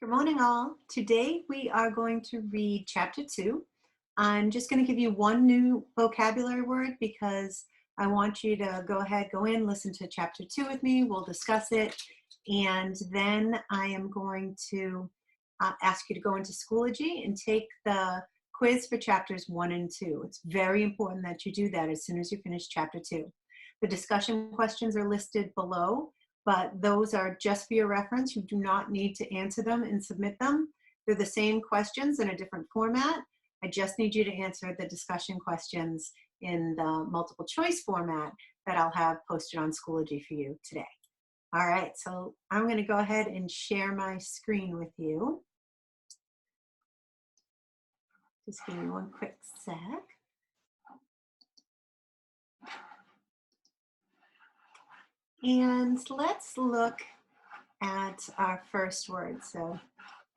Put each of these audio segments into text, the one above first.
Good morning, all. Today we are going to read chapter 2. I'm just going to give you one new vocabulary word because I want you to go in, listen to chapter 2 with me. We'll discuss it. And then I am going to ask you to go into Schoology and take the quiz for chapters 1 and 2. It's very important that you do that as soon as you finish chapter 2. The discussion questions are listed below, but those are just for your reference. You do not need to answer them and submit them. They're the same questions in a different format. I just need you to answer the discussion questions in the multiple choice format that I'll have posted on Schoology for you today. All right, so I'm going to go ahead and share my screen with you. Just give me one quick sec. And let's look at our first word. So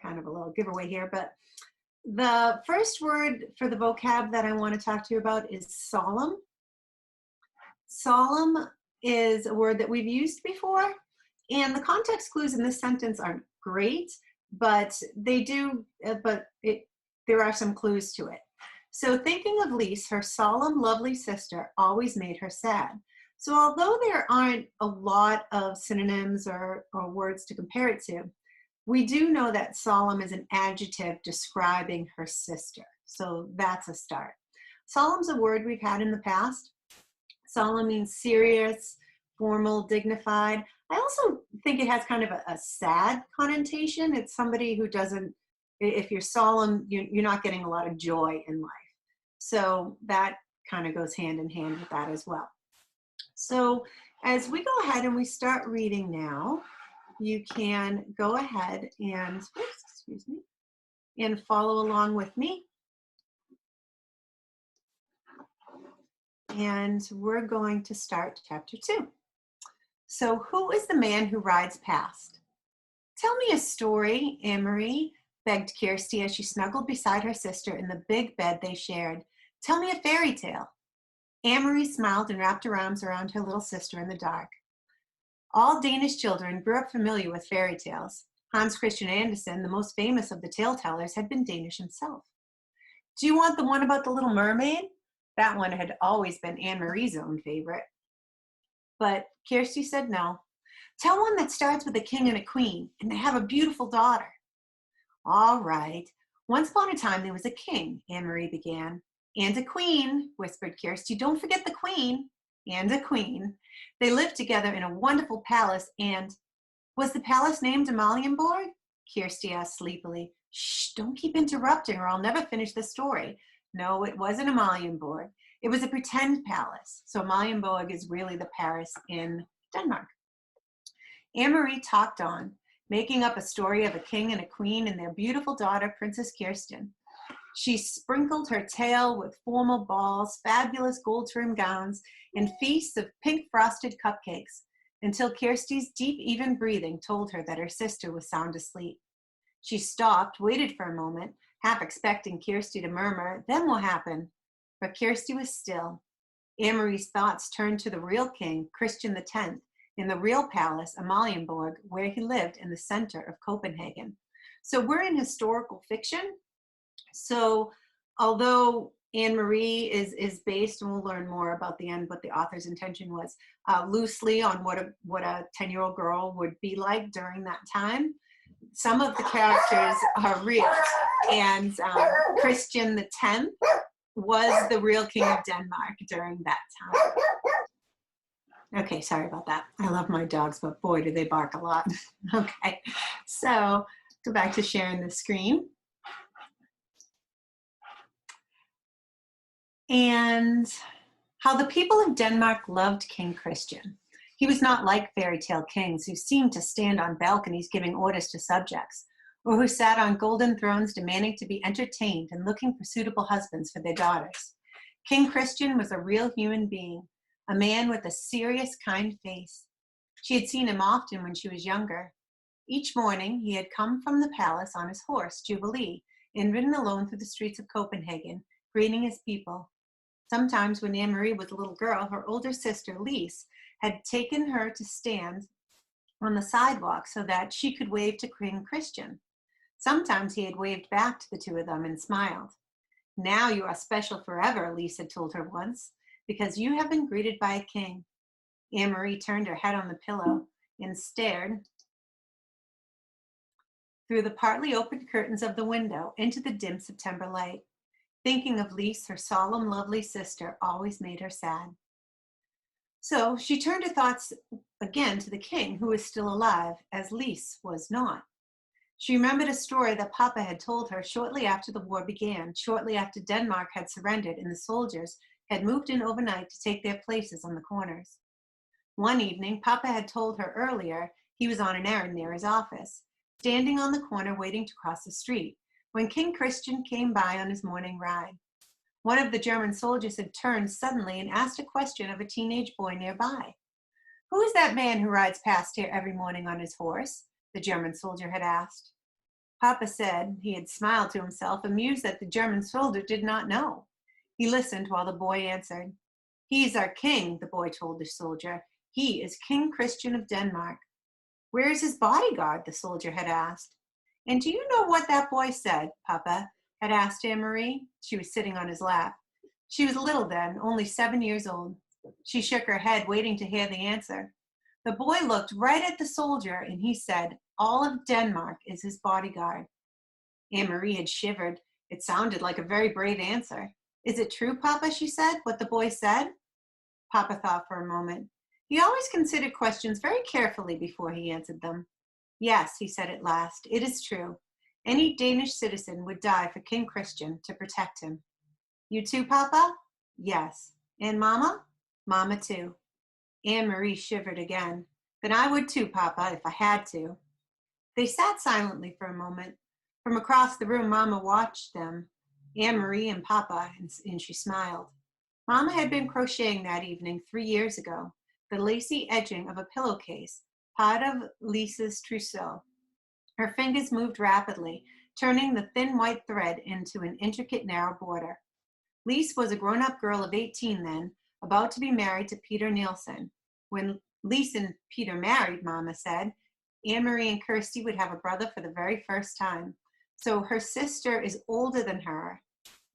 kind of a little giveaway here, but the first word for the vocab that I want to talk to you about is solemn. Solemn is a word that we've used before, and the context clues in this sentence aren't great, but there are some clues to it. So thinking of Lise, her solemn, lovely sister always made her sad. So although there aren't a lot of synonyms or words to compare it to, we do know that solemn is an adjective describing her sister. So that's a start. Solemn's a word we've had in the past. Solemn means serious, formal, dignified. I also think it has kind of a sad connotation. It's somebody who doesn't, if you're solemn, you're not getting a lot of joy in life. So that kind of goes hand in hand with that as well. So as we go ahead and we start reading now, you can go ahead and, and follow along with me. And we're going to start chapter 2. So who is the man who rides past? Tell me a story, Anne-Marie begged Kirsty as she snuggled beside her sister in the big bed they shared. Tell me a fairy tale. Anne-Marie smiled and wrapped her arms around her little sister in the dark. All Danish children grew up familiar with fairy tales. Hans Christian Andersen, the most famous of the tale-tellers, had been Danish himself. Do you want the one about the Little Mermaid? That one had always been Anne-Marie's own favorite. But Kirsty said no. Tell one that starts with a king and a queen, and they have a beautiful daughter. All right. Once upon a time, there was a king, Anne-Marie began. And a queen, whispered Kirsty. Don't forget the queen. And a queen. They lived together in a wonderful palace, and was the palace named Amalienborg? Kirsty asked sleepily. Shh, don't keep interrupting or I'll never finish the story. No, it wasn't Amalienborg. It was a pretend palace. So Amalienborg is really the Paris in Denmark. Anne-Marie talked on, making up a story of a king and a queen and their beautiful daughter, Princess Kirsten. She sprinkled her tale with formal balls, fabulous gold-trimmed gowns, and feasts of pink frosted cupcakes, until Kirsty's deep, even breathing told her that her sister was sound asleep. She stopped, waited for a moment, half expecting Kirsty to murmur, "Then what happened?" But Kirsty was still. Anne-Marie's thoughts turned to the real king, Christian X, in the real palace, Amalienborg, where he lived in the center of Copenhagen. So we're in historical fiction. So although Anne-Marie is based, and we'll learn more about the end, what the author's intention was, loosely on what a 10-year-old girl would be like during that time, some of the characters are real. And Christian X was the real king of Denmark during that time. Okay, sorry about that. I love my dogs, but boy, do they bark a lot. Okay, so go back to sharing the screen. And how the people of Denmark loved King Christian. He was not like fairy tale kings who seemed to stand on balconies giving orders to subjects, or who sat on golden thrones demanding to be entertained and looking for suitable husbands for their daughters. King Christian was a real human being, a man with a serious, kind face. She had seen him often when she was younger. Each morning, he had come from the palace on his horse, Jubilee, and ridden alone through the streets of Copenhagen, greeting his people. Sometimes when Anne-Marie was a little girl, her older sister, Lise, had taken her to stand on the sidewalk so that she could wave to King Christian. Sometimes he had waved back to the two of them and smiled. Now you are special forever, Lise had told her once, because you have been greeted by a king. Anne-Marie turned her head on the pillow and stared through the partly opened curtains of the window into the dim September light. Thinking of Lise, her solemn, lovely sister, always made her sad. So she turned her thoughts again to the king, who was still alive, as Lise was not. She remembered a story that Papa had told her shortly after the war began, shortly after Denmark had surrendered and the soldiers had moved in overnight to take their places on the corners. One evening, Papa had told her earlier he was on an errand near his office, standing on the corner waiting to cross the street, when King Christian came by on his morning ride. One of the German soldiers had turned suddenly and asked a question of a teenage boy nearby. "Who is that man who rides past here every morning on his horse?" the German soldier had asked. Papa said he had smiled to himself, amused that the German soldier did not know. He listened while the boy answered. "He is our king," the boy told the soldier. "He is King Christian of Denmark." "Where is his bodyguard?" the soldier had asked. "And do you know what that boy said?" Papa had asked Anne-Marie. She was sitting on his lap. She was little then, only 7 years old. She shook her head, waiting to hear the answer. The boy looked right at the soldier and he said, "All of Denmark is his bodyguard." Anne-Marie had shivered. It sounded like a very brave answer. "Is it true, Papa," she said, "what the boy said?" Papa thought for a moment. He always considered questions very carefully before he answered them. "Yes," he said at last, "it is true. Any Danish citizen would die for King Christian to protect him." "You too, Papa?" "Yes." "And Mama?" "Mama too." Anne-Marie shivered again. "Then I would too, Papa, if I had to." They sat silently for a moment. From across the room, Mama watched them, Anne-Marie and Papa, and she smiled. Mama had been crocheting that evening 3 years ago, the lacy edging of a pillowcase, part of Lisa's trousseau. Her fingers moved rapidly, turning the thin white thread into an intricate narrow border. Lise was a grown-up girl of 18 then, about to be married to Peter Nielsen. When Lise and Peter married, Mama said, Anne-Marie and Kirsty would have a brother for the very first time. So her sister is older than her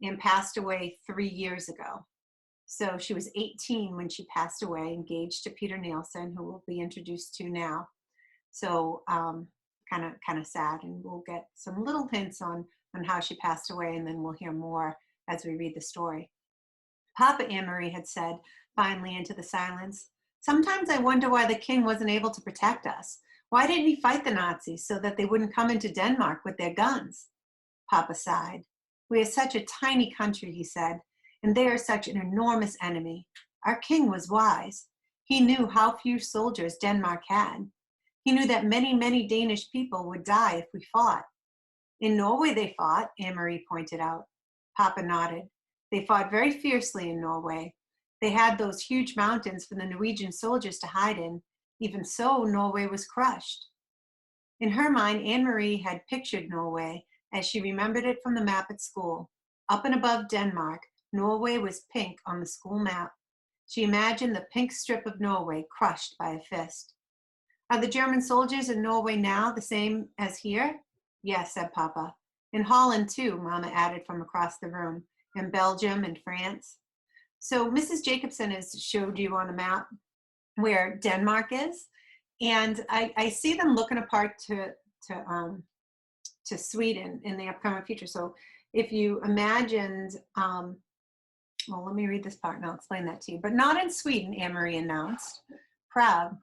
and passed away 3 years ago. So she was 18 when she passed away, engaged to Peter Nielsen, who we'll be introduced to now. So kind of sad, and we'll get some little hints on how she passed away, and then we'll hear more as we read the story. "Papa," Anne-Marie had said, finally into the silence, "sometimes I wonder why the king wasn't able to protect us. Why didn't he fight the Nazis so that they wouldn't come into Denmark with their guns?" Papa sighed. "We are such a tiny country," he said, "and they are such an enormous enemy. Our king was wise. He knew how few soldiers Denmark had. He knew that many, many Danish people would die if we fought." "In Norway they fought," Anne-Marie pointed out. Papa nodded. "They fought very fiercely in Norway. They had those huge mountains for the Norwegian soldiers to hide in. Even so, Norway was crushed." In her mind, Anne-Marie had pictured Norway as she remembered it from the map at school. Up and above Denmark, Norway was pink on the school map. She imagined the pink strip of Norway crushed by a fist. "Are the German soldiers in Norway now the same as here?" "Yes," said Papa. "In Holland too," Mama added from across the room, "in Belgium and France." So Mrs. Jacobson has showed you on the map where Denmark is, and I see them looking apart to Sweden in the upcoming future. So if you imagined, well, let me read this part and I'll explain that to you. "But not in Sweden," Anne-Marie announced, proud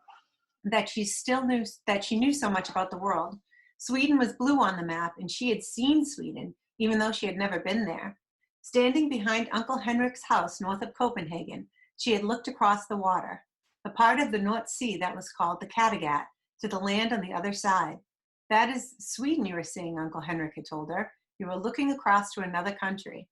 that she knew so much about the world. Sweden was blue on the map, and she had seen Sweden, even though she had never been there. Standing behind Uncle Henrik's house north of Copenhagen, she had looked across the water, the part of the North Sea that was called the Kattegat, to the land on the other side. "That is Sweden you were seeing," Uncle Henrik had told her. "You were looking across to another country."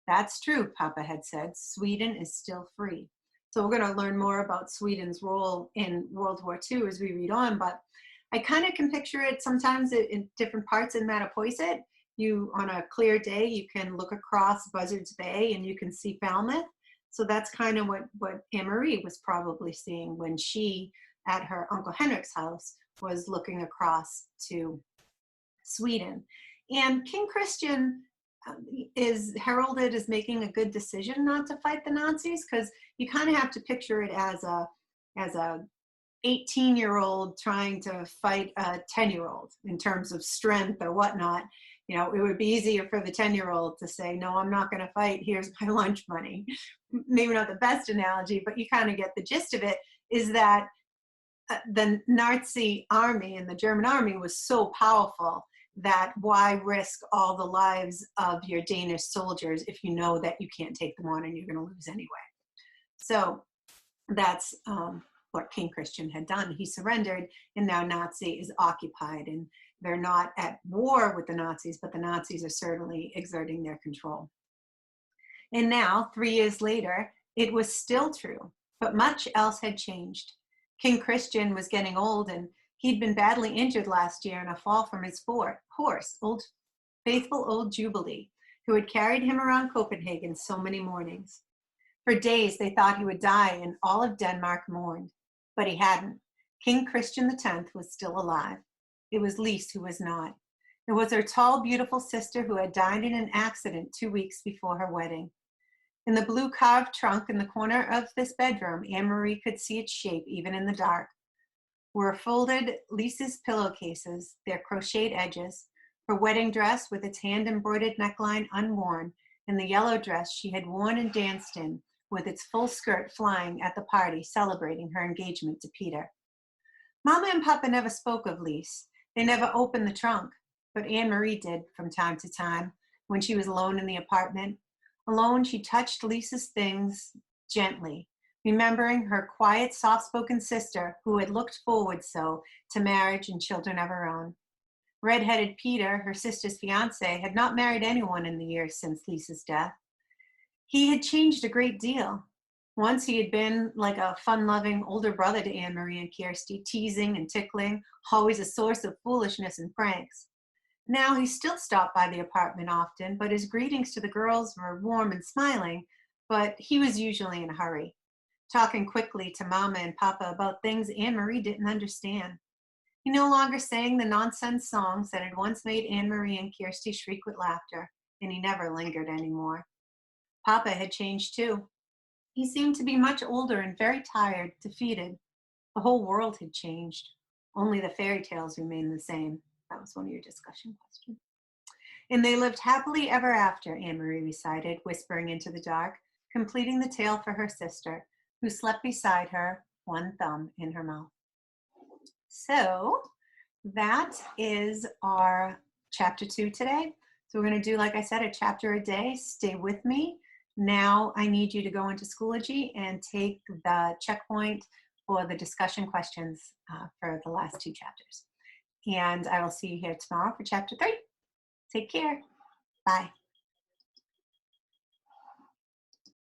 "That's true," Papa had said. "Sweden is still free." So we're going to learn more about Sweden's role in World War II as we read on, but I kind of can picture it sometimes in different parts in Mattapoisett. You, on a clear day, you can look across Buzzards Bay and you can see Falmouth. So that's kind of what Anne-Marie was probably seeing when she, at her Uncle Henrik's house, was looking across to Sweden. And King Christian is heralded as making a good decision not to fight the Nazis, because you kind of have to picture it as a 18-year-old trying to fight a 10-year-old in terms of strength or whatnot. You know, it would be easier for the 10-year-old to say, no, I'm not going to fight. Here's my lunch money. Maybe not the best analogy, but you kind of get the gist of it, is that the Nazi army and the German army was so powerful that why risk all the lives of your Danish soldiers if you know that you can't take them on and you're going to lose anyway. So that's what King Christian had done. He surrendered, and now Nazi is occupied, and they're not at war with the Nazis, but the Nazis are certainly exerting their control. And now, 3 years later, it was still true, but much else had changed. King Christian was getting old, and he'd been badly injured last year in a fall from his horse, faithful old Jubilee, who had carried him around Copenhagen so many mornings. For days they thought he would die, and all of Denmark mourned. But he hadn't. King Christian X was still alive. It was Lise who was not. It was her tall, beautiful sister who had died in an accident 2 weeks before her wedding. In the blue carved trunk in the corner of this bedroom, Anne-Marie could see its shape even in the dark. Were folded Lise's pillowcases, their crocheted edges, her wedding dress with its hand-embroidered neckline unworn, and the yellow dress she had worn and danced in, with its full skirt flying at the party celebrating her engagement to Peter. Mama and Papa never spoke of Lise. They never opened the trunk, but Anne-Marie did from time to time when she was alone in the apartment. Alone, she touched Lisa's things gently, remembering her quiet, soft-spoken sister who had looked forward so to marriage and children of her own. Red-headed Peter, her sister's fiancé, had not married anyone in the years since Lisa's death. He had changed a great deal. Once he had been like a fun-loving older brother to Anne-Marie and Kirsty, teasing and tickling, always a source of foolishness and pranks. Now he still stopped by the apartment often, but his greetings to the girls were warm and smiling, but he was usually in a hurry, talking quickly to Mama and Papa about things Anne-Marie didn't understand. He no longer sang the nonsense songs that had once made Anne-Marie and Kirsty shriek with laughter, and he never lingered anymore. Papa had changed too. He seemed to be much older and very tired, defeated. The whole world had changed. Only the fairy tales remained the same. That was one of your discussion questions. And they lived happily ever after, Anne-Marie recited, whispering into the dark, completing the tale for her sister, who slept beside her, one thumb in her mouth. So that is our chapter 2 today. So we're going to do, like I said, a chapter a day. Stay with me. Now I need you to go into Schoology and take the checkpoint for the discussion questions for the last 2 chapters. And I will see you here tomorrow for chapter 3. Take care. Bye.